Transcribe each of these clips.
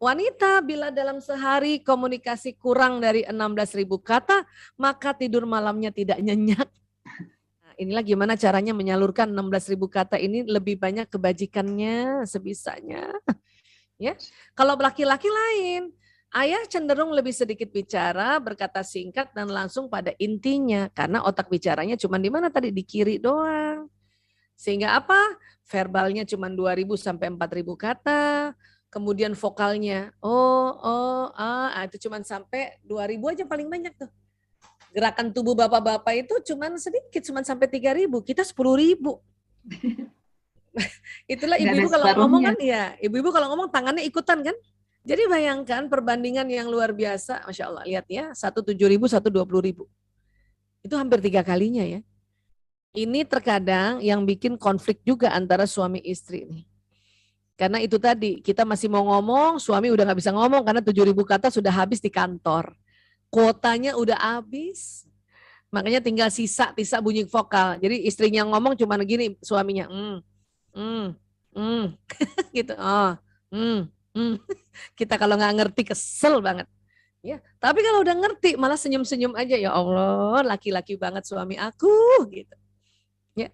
Wanita bila dalam sehari komunikasi kurang dari 16.000 kata, maka tidur malamnya tidak nyenyak. Nah, inilah gimana caranya menyalurkan 16.000 kata ini lebih banyak kebajikannya sebisanya. Ya, kalau laki-laki lain, ayah cenderung lebih sedikit bicara, berkata singkat dan langsung pada intinya, karena otak bicaranya cuma di mana tadi, di kiri doang. Sehingga apa? Verbalnya cuma 2.000 sampai 4.000 kata. Kemudian vokalnya, itu cuma sampai 2.000 aja paling banyak tuh. Gerakan tubuh bapak-bapak itu cuma sedikit, cuma sampai 3.000, kita 10.000. Itulah ibu-ibu kalau ngomong kan, ya ibu-ibu kalau ngomong tangannya ikutan kan. Jadi bayangkan perbandingan yang luar biasa, Masya Allah, lihat ya, 1 7.000, 1 20.000. Itu hampir 3 kalinya ya. Ini terkadang yang bikin konflik juga antara suami istri nih. Karena itu tadi, kita masih mau ngomong, suami udah gak bisa ngomong karena 7.000 kata sudah habis di kantor. Kuotanya udah habis, makanya tinggal sisa bunyi vokal. Jadi istrinya ngomong cuma gini, suaminya, gitu, Kita kalau nggak ngerti kesel banget. Ya, tapi kalau udah ngerti malah senyum-senyum aja, ya Allah, laki-laki banget suami aku, gitu. Ya.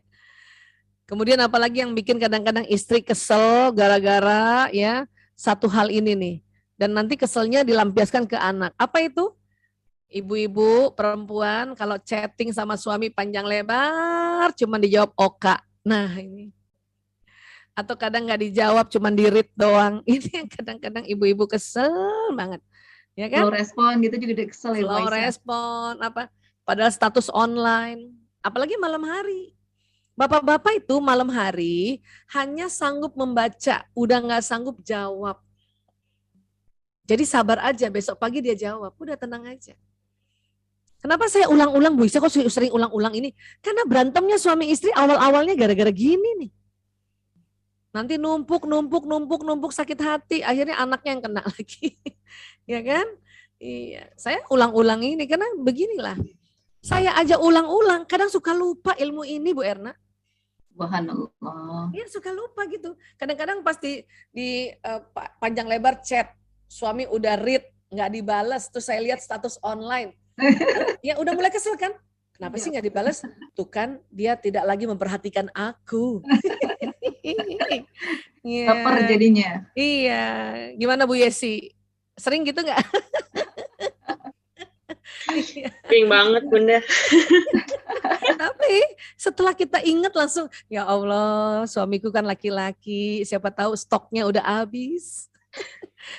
Kemudian apalagi yang bikin kadang-kadang istri kesel gara-gara ya satu hal ini nih. Dan nanti keselnya dilampiaskan ke anak. Apa itu? Ibu-ibu perempuan kalau chatting sama suami panjang lebar cuma dijawab oka. Nah ini. Atau kadang nggak dijawab cuma di-read doang. Ini yang kadang-kadang ibu-ibu kesel banget. Ya kan? Slow respon gitu juga kesel ya. Slow respon apa? Padahal status online. Apalagi malam hari. Bapak-bapak itu malam hari hanya sanggup membaca, udah nggak sanggup jawab. Jadi sabar aja, besok pagi dia jawab, udah tenang aja. Kenapa saya ulang-ulang, Bu Isa kok sering ulang-ulang ini? Karena berantemnya suami istri awal-awalnya gara-gara gini nih. Nanti numpuk sakit hati, akhirnya anaknya yang kena lagi. Ya kan? Iya, saya ulang-ulang ini karena beginilah. Saya aja ulang-ulang, kadang suka lupa ilmu ini Bu Erna. Subhanallah. Iya suka lupa gitu. Kadang-kadang pas di panjang lebar chat, suami udah read, nggak dibalas, terus saya lihat status online. Ya udah mulai kesel kan? Kenapa sih nggak dibalas? Tuh kan dia tidak lagi memperhatikan aku. Baper jadinya. Iya. Gimana Bu Yesi? Sering gitu nggak? Sering banget Bunda. Tapi setelah kita ingat langsung, ya Allah suamiku kan laki-laki, siapa tahu stoknya udah habis.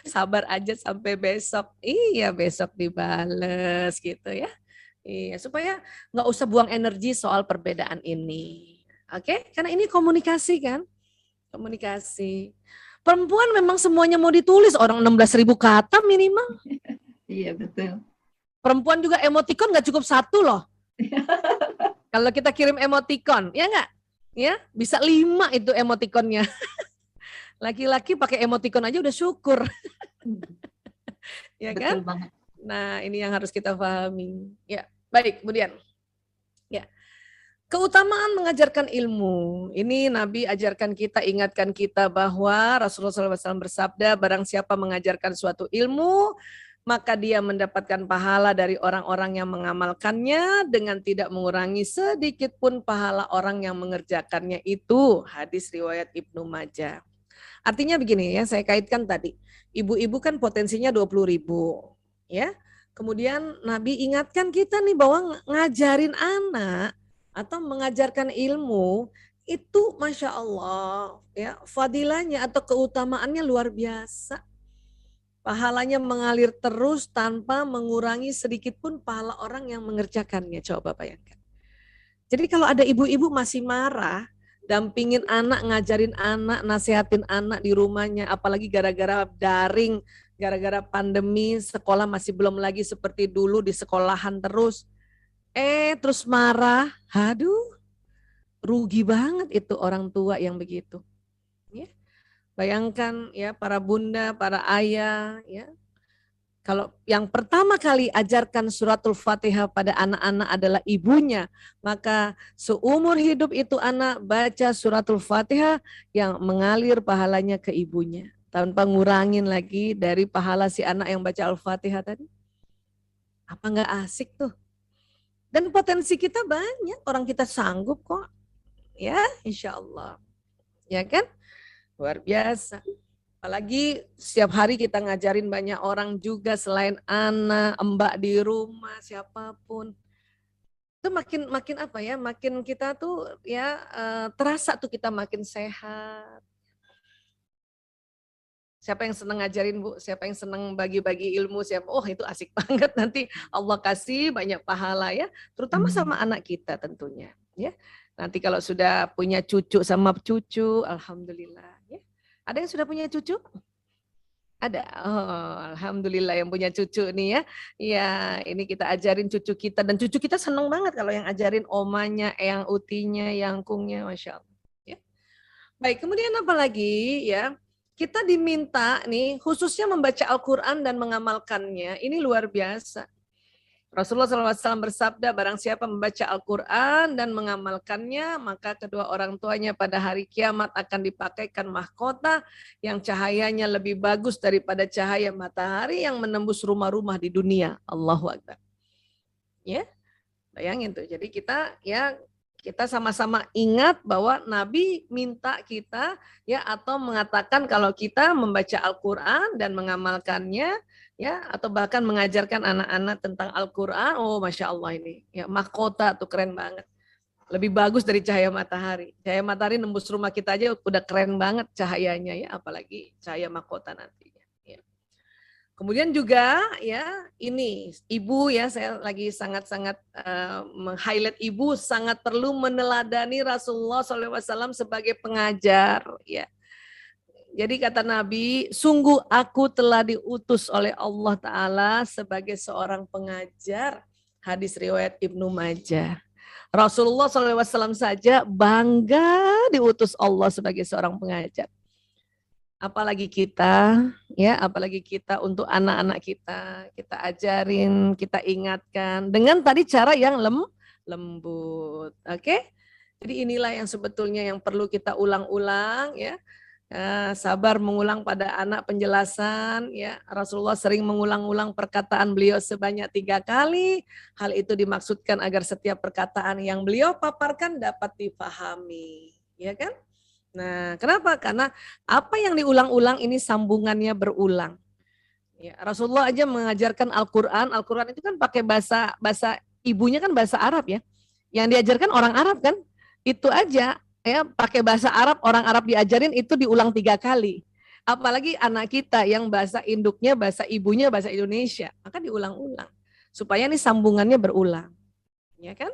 Sabar aja sampai besok. Iya besok dibales gitu ya. Iya supaya nggak usah buang energi soal perbedaan ini. Oke, karena ini komunikasi kan. Komunikasi. Perempuan memang semuanya mau ditulis, orang 16.000 kata minimal. Iya betul. Perempuan juga emoticon nggak cukup 1 loh. Kalau kita kirim emoticon, ya nggak? Ya, bisa 5 itu emoticonnya. Laki-laki pakai emoticon aja udah syukur. Ya kan? Betul banget. Nah, ini yang harus kita pahami. Ya, baik, kemudian. Ya. Keutamaan mengajarkan ilmu. Ini Nabi ajarkan kita, ingatkan kita bahwa Rasulullah SAW bersabda, barang siapa mengajarkan suatu ilmu, maka dia mendapatkan pahala dari orang-orang yang mengamalkannya dengan tidak mengurangi sedikit pun pahala orang yang mengerjakannya itu. Hadis riwayat Ibnu Majah. Artinya begini ya, saya kaitkan tadi. Ibu-ibu kan potensinya 20.000. Ya. Kemudian Nabi ingatkan kita nih bahwa ngajarin anak atau mengajarkan ilmu itu Masya Allah ya fadilahnya atau keutamaannya luar biasa. Pahalanya mengalir terus tanpa mengurangi sedikit pun pahala orang yang mengerjakannya. Coba bayangkan. Jadi kalau ada ibu-ibu masih marah, dampingin anak, ngajarin anak, nasihatin anak di rumahnya, apalagi gara-gara daring, gara-gara pandemi, sekolah masih belum lagi seperti dulu di sekolahan terus. Terus marah, aduh, rugi banget itu orang tua yang begitu. Ya. Bayangkan ya para bunda, para ayah, ya. Kalau yang pertama kali ajarkan suratul Fatihah pada anak-anak adalah ibunya, maka seumur hidup itu anak baca suratul Fatihah yang mengalir pahalanya ke ibunya. tanpa ngurangin lagi dari pahala si anak yang baca Al-Fatihah tadi. Apa nggak asik tuh? Dan potensi kita banyak, orang kita sanggup kok. Ya, insya Allah. Ya kan? Luar biasa. Apalagi setiap hari kita ngajarin banyak orang juga selain anak, mbak di rumah, siapapun. Itu makin apa ya? Makin kita tuh ya terasa tuh kita makin sehat. Siapa yang senang ngajarin Bu? Siapa yang senang bagi-bagi ilmu? Siapa? Oh itu asik banget, nanti Allah kasih banyak pahala ya. Terutama sama anak kita tentunya. Ya. Nanti kalau sudah punya cucu sama cucu, alhamdulillah. Ya. Ada yang sudah punya cucu? Ada. Oh, alhamdulillah yang punya cucu nih ya. Ya, ini kita ajarin cucu kita dan cucu kita senang banget kalau yang ajarin omanya, yang utinya, yang kungnya, masya Allah. Ya. Baik, kemudian apa lagi ya? Kita diminta nih khususnya membaca Al-Quran dan mengamalkannya. Ini luar biasa. Rasulullah SAW bersabda, barang siapa membaca Al-Quran dan mengamalkannya, maka kedua orang tuanya pada hari kiamat akan dipakaikan mahkota yang cahayanya lebih bagus daripada cahaya matahari yang menembus rumah-rumah di dunia. Allahu Akbar. Ya, bayangin tuh. Jadi kita sama-sama ingat bahwa Nabi minta kita ya atau mengatakan kalau kita membaca Al-Quran dan mengamalkannya ya atau bahkan mengajarkan anak-anak tentang Al-Quran, oh Masya Allah ini ya mahkota tuh keren banget, lebih bagus dari cahaya matahari. Cahaya matahari nembus rumah kita aja udah keren banget cahayanya ya, apalagi cahaya mahkota nantinya. Ya. Kemudian juga ya ini ibu ya, saya lagi sangat-sangat meng-highlight ibu sangat perlu meneladani Rasulullah SAW sebagai pengajar ya. Jadi kata Nabi, sungguh aku telah diutus oleh Allah Ta'ala sebagai seorang pengajar. Hadis riwayat Ibnu Majah. Rasulullah SAW saja bangga diutus Allah sebagai seorang pengajar. Apalagi kita, ya, apalagi kita untuk anak-anak kita ajarin, kita ingatkan dengan tadi cara yang lembut, oke? Jadi inilah yang sebetulnya yang perlu kita ulang-ulang, ya. Sabar mengulang pada anak penjelasan, ya. Rasulullah sering mengulang-ulang perkataan beliau sebanyak 3 kali. Hal itu dimaksudkan agar setiap perkataan yang beliau paparkan dapat dipahami, ya kan? Nah, kenapa? Karena apa yang diulang-ulang ini sambungannya berulang. Ya, Rasulullah aja mengajarkan Al-Quran. Al-Quran itu kan pakai bahasa ibunya kan bahasa Arab ya. Yang diajarkan orang Arab kan. Itu aja ya pakai bahasa Arab, orang Arab diajarin itu diulang 3 kali. Apalagi anak kita yang bahasa induknya, bahasa ibunya, bahasa Indonesia. Maka diulang-ulang. Supaya ini sambungannya berulang. Ya kan?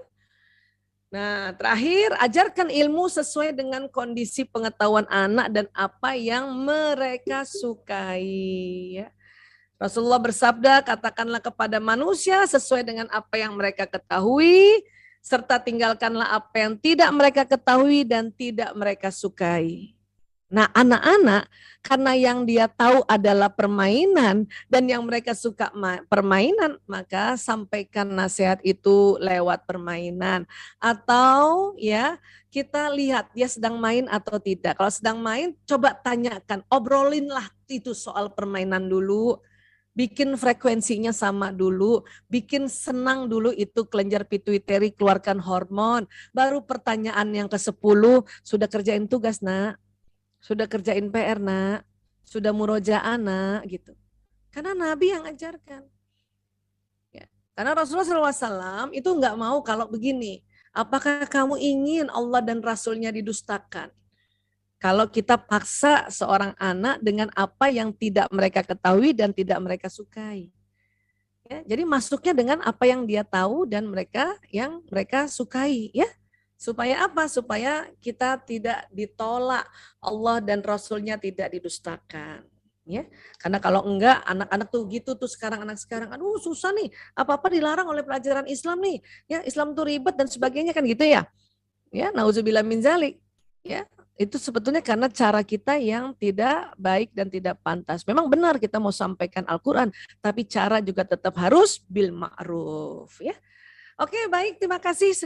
Nah, terakhir, ajarkan ilmu sesuai dengan kondisi pengetahuan anak dan apa yang mereka sukai. Ya. Rasulullah bersabda, katakanlah kepada manusia sesuai dengan apa yang mereka ketahui, serta tinggalkanlah apa yang tidak mereka ketahui dan tidak mereka sukai. Nah, anak-anak karena yang dia tahu adalah permainan dan yang mereka suka permainan, maka sampaikan nasihat itu lewat permainan. Atau ya kita lihat dia sedang main atau tidak. Kalau sedang main coba tanyakan, obrolinlah itu soal permainan dulu. Bikin frekuensinya sama dulu, bikin senang dulu itu kelenjar pituitari keluarkan hormon. Baru pertanyaan yang ke-10, sudah kerjain tugas nak? Sudah kerjain PR nak, sudah murojaah nak, gitu. Karena Nabi yang ajarkan. Ya. Karena Rasulullah SAW itu nggak mau kalau begini. Apakah kamu ingin Allah dan Rasulnya didustakan? Kalau kita paksa seorang anak dengan apa yang tidak mereka ketahui dan tidak mereka sukai. Ya, jadi masuknya dengan apa yang dia tahu dan yang mereka sukai, ya. Supaya apa? Supaya kita tidak ditolak, Allah dan Rasulnya tidak didustakan. Ya, karena kalau enggak anak-anak tuh gitu tuh anak sekarang, aduh susah nih, apa-apa dilarang oleh pelajaran Islam nih, ya Islam tuh ribet dan sebagainya kan gitu ya. Ya, nauzubillah min zalik. Ya, itu sebetulnya karena cara kita yang tidak baik dan tidak pantas. Memang benar kita mau sampaikan Al-Quran, tapi cara juga tetap harus bil ma'ruf. Ya, oke baik, terima kasih.